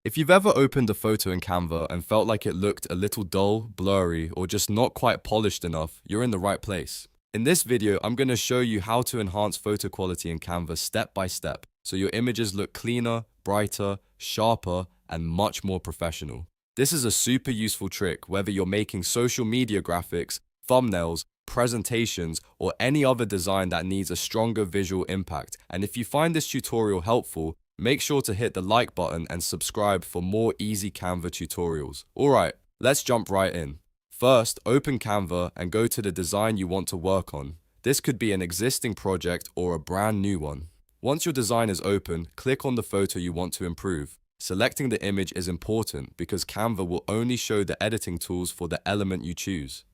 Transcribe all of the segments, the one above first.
If you've ever opened a photo in Canva and felt like it looked a little dull, blurry, or just not quite polished enough, you're in the right place. In this video, I'm going to show you how to enhance photo quality in Canva step by step, so your images look cleaner, brighter, sharper, and much more professional. This is a super useful trick whether you're making social media graphics, thumbnails, presentations, or any other design that needs a stronger visual impact. And if you find this tutorial helpful, make sure to hit the like button and subscribe for more easy Canva tutorials. Alright, let's jump right in. First, open Canva and go to the design you want to work on. This could be an existing project or a brand new one. Once your design is open, click on the photo you want to improve. Selecting the image is important because Canva will only show the editing tools for the element you choose.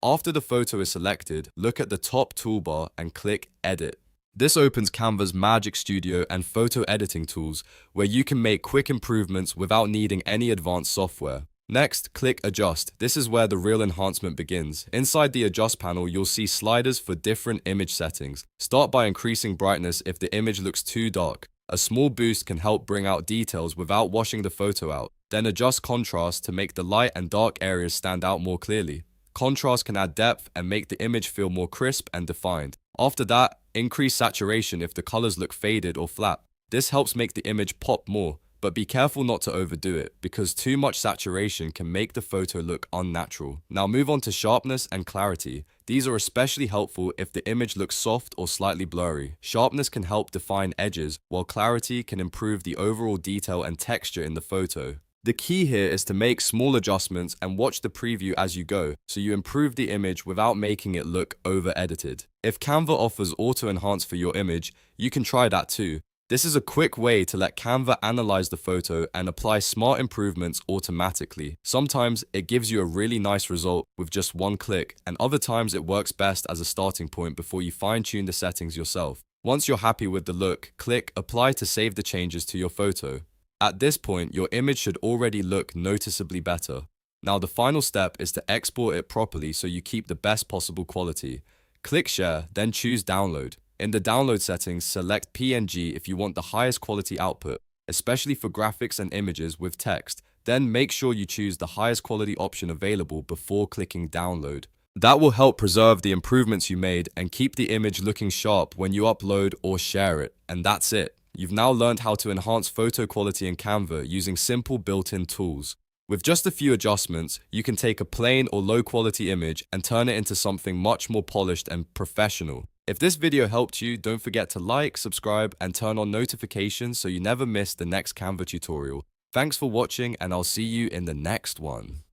After the photo is selected, look at the top toolbar and click Edit. This opens Canva's Magic Studio and photo editing tools, where you can make quick improvements without needing any advanced software. Next, click Adjust. This is where the real enhancement begins. Inside the Adjust panel, you'll see sliders for different image settings. Start by increasing brightness if the image looks too dark. A small boost can help bring out details without washing the photo out. Then adjust contrast to make the light and dark areas stand out more clearly. Contrast can add depth and make the image feel more crisp and defined. After that, increase saturation if the colors look faded or flat. This helps make the image pop more, but be careful not to overdo it, because too much saturation can make the photo look unnatural. Now move on to sharpness and clarity. These are especially helpful if the image looks soft or slightly blurry. Sharpness can help define edges, while clarity can improve the overall detail and texture in the photo. The key here is to make small adjustments and watch the preview as you go, so you improve the image without making it look over-edited. If Canva offers auto-enhance for your image, you can try that too. This is a quick way to let Canva analyze the photo and apply smart improvements automatically. Sometimes it gives you a really nice result with just one click, and other times it works best as a starting point before you fine-tune the settings yourself. Once you're happy with the look, click Apply to save the changes to your photo. At this point, your image should already look noticeably better. Now the final step is to export it properly so you keep the best possible quality. Click Share, then choose Download. In the download settings, select PNG if you want the highest quality output, especially for graphics and images with text. Then make sure you choose the highest quality option available before clicking Download. That will help preserve the improvements you made and keep the image looking sharp when you upload or share it. And that's it. You've now learned how to enhance photo quality in Canva using simple built-in tools. With just a few adjustments, you can take a plain or low-quality image and turn it into something much more polished and professional. If this video helped you, don't forget to like, subscribe, and turn on notifications so you never miss the next Canva tutorial. Thanks for watching, and I'll see you in the next one.